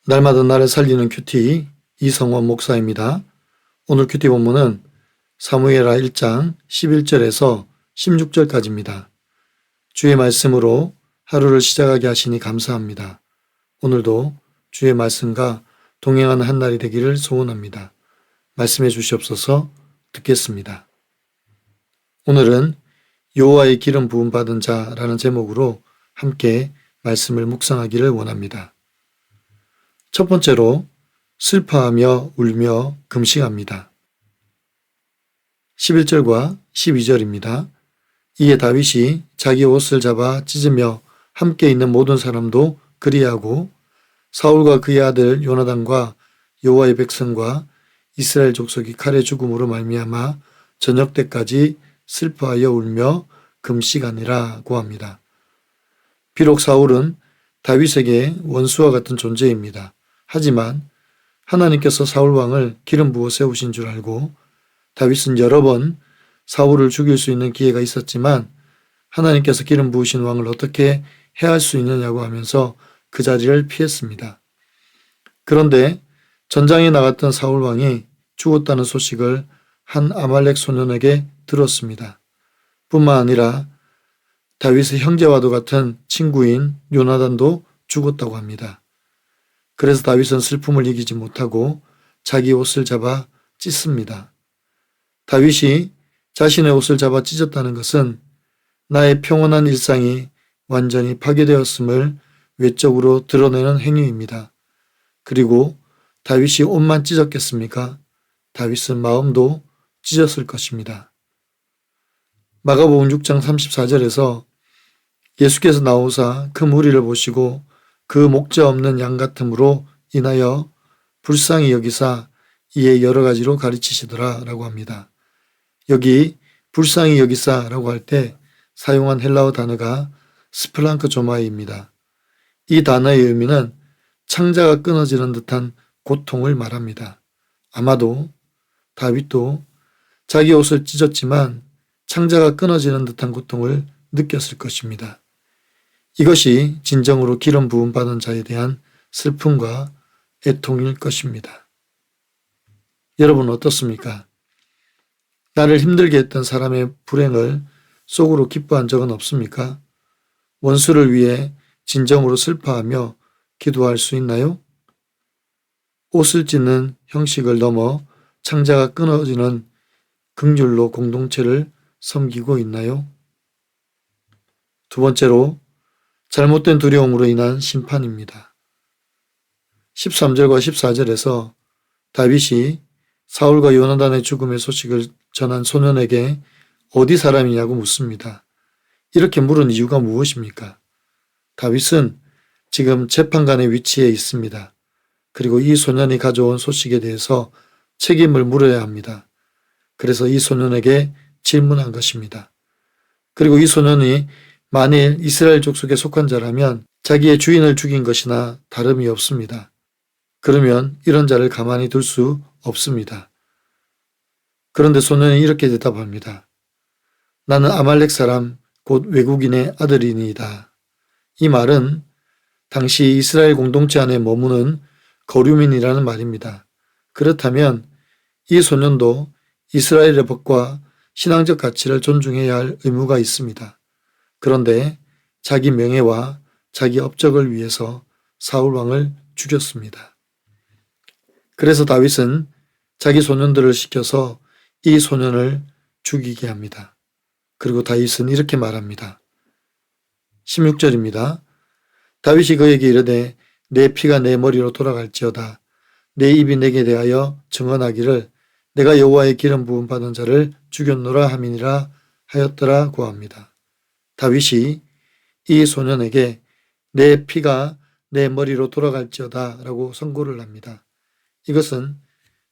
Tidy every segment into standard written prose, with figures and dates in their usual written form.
날마다 나를 살리는 큐티 이성원 목사입니다. 오늘 큐티 본문은 사무엘하 1장 11절에서 16절까지입니다. 주의 말씀으로 하루를 시작하게 하시니 감사합니다. 오늘도 주의 말씀과 동행하는 한 날이 되기를 소원합니다. 말씀해 주시옵소서. 듣겠습니다. 오늘은 여호와의 기름 부음 받은 자라는 제목으로 함께 말씀을 묵상하기를 원합니다. 첫 번째로 슬퍼하며 울며 금식합니다. 11절과 12절입니다. 이에 다윗이 자기 옷을 잡아 찢으며 함께 있는 모든 사람도 그리하고 사울과 그의 아들 요나단과 여호와의 백성과 이스라엘 족속이 칼의 죽음으로 말미암아 저녁 때까지 슬퍼하여 울며 금식하니라고 합니다. 비록 사울은 다윗에게 원수와 같은 존재입니다. 하지만 하나님께서 사울 왕을 기름 부어 세우신 줄 알고 다윗은 여러 번 사울을 죽일 수 있는 기회가 있었지만 하나님께서 기름 부으신 왕을 어떻게 해할 수 있느냐고 하면서 그 자리를 피했습니다. 그런데 전장에 나갔던 사울 왕이 죽었다는 소식을 한 아말렉 소년에게 들었습니다. 뿐만 아니라 다윗의 형제와도 같은 친구인 요나단도 죽었다고 합니다. 그래서 다윗은 슬픔을 이기지 못하고 자기 옷을 잡아 찢습니다. 다윗이 자신의 옷을 잡아 찢었다는 것은 나의 평온한 일상이 완전히 파괴되었음을 외적으로 드러내는 행위입니다. 그리고 다윗이 옷만 찢었겠습니까? 다윗은 마음도 찢었을 것입니다. 마가복음 6장 34절에서 예수께서 나오사 그 무리를 보시고 그 목자 없는 양 같음으로 인하여 불쌍히 여기사 이에 여러 가지로 가르치시더라 라고 합니다. 여기 불쌍히 여기사 라고 할 때 사용한 헬라어 단어가 스플랑크조마이입니다. 이 단어의 의미는 창자가 끊어지는 듯한 고통을 말합니다. 아마도 다윗도 자기 옷을 찢었지만 창자가 끊어지는 듯한 고통을 느꼈을 것입니다. 이것이 진정으로 기름 부음 받은 자에 대한 슬픔과 애통일 것입니다. 여러분 어떻습니까? 나를 힘들게 했던 사람의 불행을 속으로 기뻐한 적은 없습니까? 원수를 위해 진정으로 슬퍼하며 기도할 수 있나요? 옷을 찢는 형식을 넘어 창자가 끊어지는 긍휼로 공동체를 섬기고 있나요? 두 번째로 잘못된 두려움으로 인한 심판입니다. 13절과 14절에서 다윗이 사울과 요나단의 죽음의 소식을 전한 소년에게 어디 사람이냐고 묻습니다. 이렇게 물은 이유가 무엇입니까? 다윗은 지금 재판관의 위치에 있습니다. 그리고 이 소년이 가져온 소식에 대해서 책임을 물어야 합니다. 그래서 이 소년에게 질문한 것입니다. 그리고 이 소년이 만일 이스라엘 족속에 속한 자라면 자기의 주인을 죽인 것이나 다름이 없습니다. 그러면 이런 자를 가만히 둘 수 없습니다. 그런데 소년이 이렇게 대답합니다. 나는 아말렉 사람 곧 외국인의 아들이니이다. 이 말은 당시 이스라엘 공동체 안에 머무는 거류민이라는 말입니다. 그렇다면 이 소년도 이스라엘의 법과 신앙적 가치를 존중해야 할 의무가 있습니다. 그런데 자기 명예와 자기 업적을 위해서 사울 왕을 죽였습니다. 그래서 다윗은 자기 소년들을 시켜서 이 소년을 죽이게 합니다. 그리고 다윗은 이렇게 말합니다. 16절입니다. 다윗이 그에게 이르되 내 피가 내 머리로 돌아갈지어다. 내 입이 내게 대하여 증언하기를 내가 여호와의 기름 부음 받은 자를 죽였노라 함이니라 하였더라 고합니다. 다윗이 이 소년에게 내 피가 내 머리로 돌아갈지어다 라고 선고를 합니다. 이것은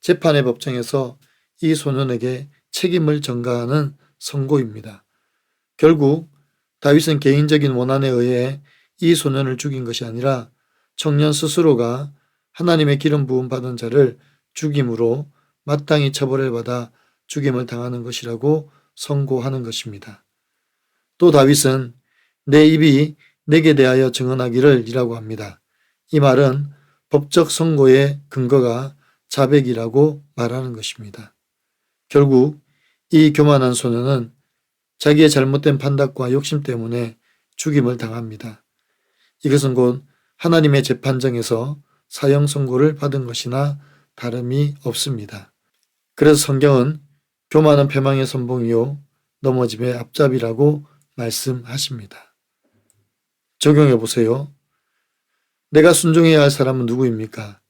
재판의 법정에서 이 소년에게 책임을 전가하는 선고입니다. 결국 다윗은 개인적인 원한에 의해 이 소년을 죽인 것이 아니라 청년 스스로가 하나님의 기름 부음 받은 자를 죽임으로 마땅히 처벌을 받아 죽임을 당하는 것이라고 선고하는 것입니다. 또 다윗은 내 입이 내게 대하여 증언하기를 이라고 합니다. 이 말은 법적 선고의 근거가 자백이라고 말하는 것입니다. 결국 이 교만한 소년은 자기의 잘못된 판단과 욕심 때문에 죽임을 당합니다. 이것은 곧 하나님의 재판정에서 사형 선고를 받은 것이나 다름이 없습니다. 그래서 성경은 교만은 패망의 선봉이요 넘어짐의 앞잡이라고 말씀하십니다. 적용해 보세요. 내가 순종해야 할 사람은 누구입니까?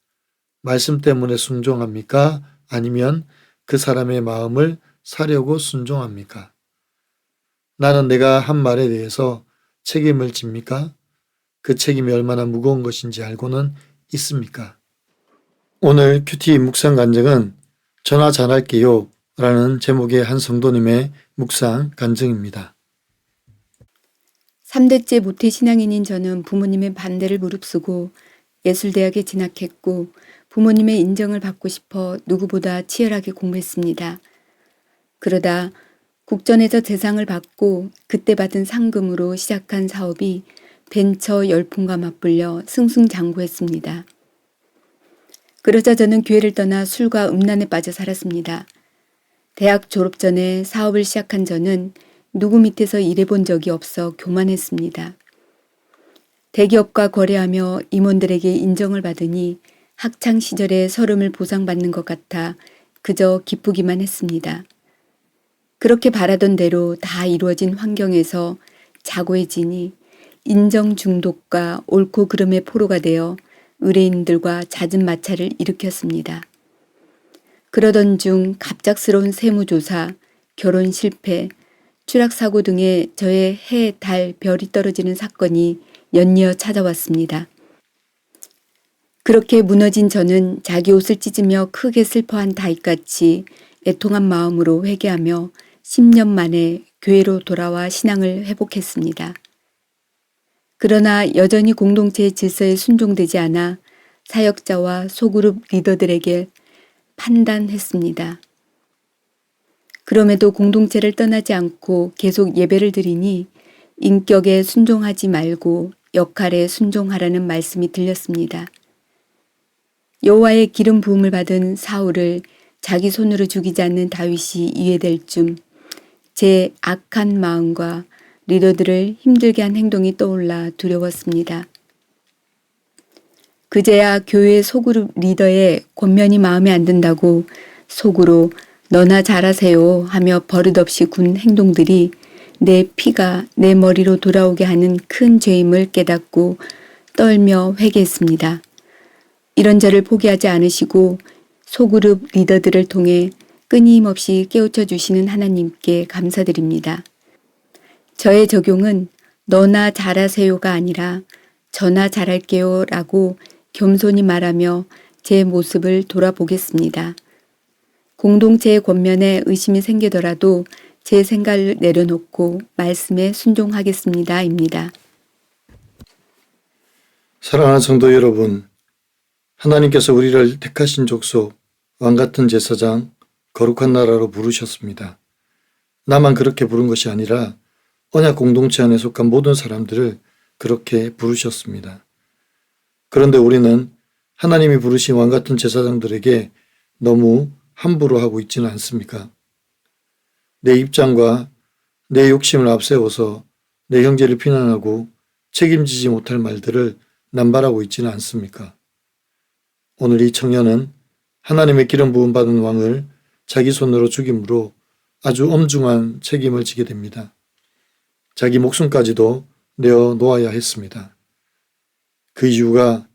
말씀 때문에 순종합니까? 아니면 그 사람의 마음을 사려고 순종합니까? 나는 내가 한 말에 대해서 책임을 집니까? 그 책임이 얼마나 무거운 것인지 알고는 있습니까? 오늘 큐티 묵상 간증은 전화 잘할게요 라는 제목의 한 성도님의 묵상 간증입니다. 3대째 모태신앙인인 저는 부모님의 반대를 무릅쓰고 예술대학에 진학했고 부모님의 인정을 받고 싶어 누구보다 치열하게 공부했습니다. 그러다 국전에서 대상을 받고 그때 받은 상금으로 시작한 사업이 벤처 열풍과 맞불려 승승장구했습니다. 그러자 저는 교회를 떠나 술과 음란에 빠져 살았습니다. 대학 졸업 전에 사업을 시작한 저는 누구 밑에서 일해본 적이 없어 교만했습니다. 대기업과 거래하며 임원들에게 인정을 받으니 학창시절의 서름을 보상받는 것 같아 그저 기쁘기만 했습니다. 그렇게 바라던 대로 다 이루어진 환경에서 자고해지니 인정 중독과 옳고 그름의 포로가 되어 의뢰인들과 잦은 마찰을 일으켰습니다. 그러던 중 갑작스러운 세무조사, 결혼 실패, 추락사고 등의 저의 해, 달, 별이 떨어지는 사건이 연이어 찾아왔습니다. 그렇게 무너진 저는 자기 옷을 찢으며 크게 슬퍼한 다윗같이 애통한 마음으로 회개하며 10년 만에 교회로 돌아와 신앙을 회복했습니다. 그러나 여전히 공동체의 질서에 순종되지 않아 사역자와 소그룹 리더들에게 판단했습니다. 그럼에도 공동체를 떠나지 않고 계속 예배를 드리니 인격에 순종하지 말고 역할에 순종하라는 말씀이 들렸습니다. 여호와의 기름 부음을 받은 사울을 자기 손으로 죽이지 않는 다윗이 이해될 쯤 제 악한 마음과 리더들을 힘들게 한 행동이 떠올라 두려웠습니다. 그제야 교회 소그룹 리더의 권면이 마음에 안 든다고 속으로 너나 잘하세요 하며 버릇없이 군 행동들이 내 피가 내 머리로 돌아오게 하는 큰 죄임을 깨닫고 떨며 회개했습니다. 이런 저를 포기하지 않으시고 소그룹 리더들을 통해 끊임없이 깨우쳐 주시는 하나님께 감사드립니다. 저의 적용은 너나 잘하세요가 아니라 저나 잘할게요 라고 겸손히 말하며 제 모습을 돌아보겠습니다. 공동체의 권면에 의심이 생기더라도 제 생각을 내려놓고 말씀에 순종하겠습니다. 입니다. 사랑하는 성도 여러분, 하나님께서 우리를 택하신 족속, 왕같은 제사장, 거룩한 나라로 부르셨습니다. 나만 그렇게 부른 것이 아니라 언약 공동체 안에 속한 모든 사람들을 그렇게 부르셨습니다. 그런데 우리는 하나님이 부르신 왕같은 제사장들에게 너무 함부로 하고 있지는 않습니까? 내 입장과 내 욕심을 앞세워서 내 형제를 비난하고 책임지지 못할 말들을 남발하고 있지는 않습니까? 오늘 이 청년은 하나님의 기름 부음 받은 왕을 자기 손으로 죽임으로 아주 엄중한 책임을 지게 됩니다. 자기 목숨까지도 내어 놓아야 했습니다. 그 이유가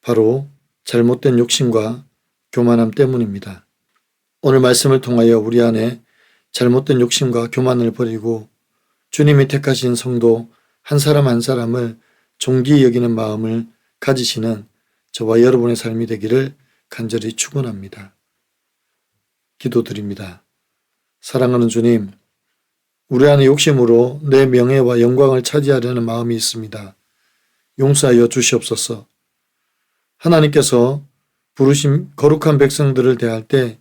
바로 잘못된 욕심과 교만함 때문입니다. 오늘 말씀을 통하여 우리 안에 잘못된 욕심과 교만을 버리고 주님이 택하신 성도 한 사람 한 사람을 존귀히 여기는 마음을 가지시는 저와 여러분의 삶이 되기를 간절히 축원합니다. 기도드립니다. 사랑하는 주님, 우리 안에 욕심으로 내 명예와 영광을 차지하려는 마음이 있습니다. 용서하여 주시옵소서. 하나님께서 부르신 거룩한 백성들을 대할 때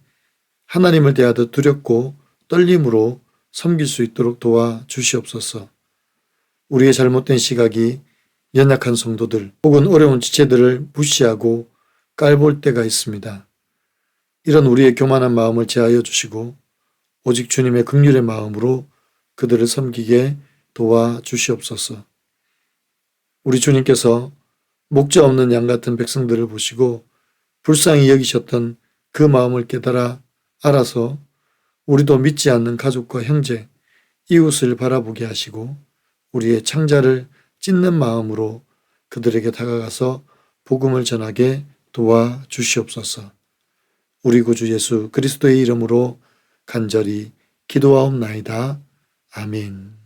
하나님을 대하듯 두렵고 떨림으로 섬길 수 있도록 도와 주시옵소서. 우리의 잘못된 시각이 연약한 성도들 혹은 어려운 지체들을 무시하고 깔볼 때가 있습니다. 이런 우리의 교만한 마음을 제하여 주시고 오직 주님의 긍휼의 마음으로 그들을 섬기게 도와주시옵소서. 우리 주님께서 목자 없는 양 같은 백성들을 보시고 불쌍히 여기셨던 그 마음을 깨달아 알아서 우리도 믿지 않는 가족과 형제, 이웃을 바라보게 하시고 우리의 창자를 찢는 마음으로 그들에게 다가가서 복음을 전하게 도와주시옵소서. 우리 구주 예수 그리스도의 이름으로 간절히 기도하옵나이다. 아멘.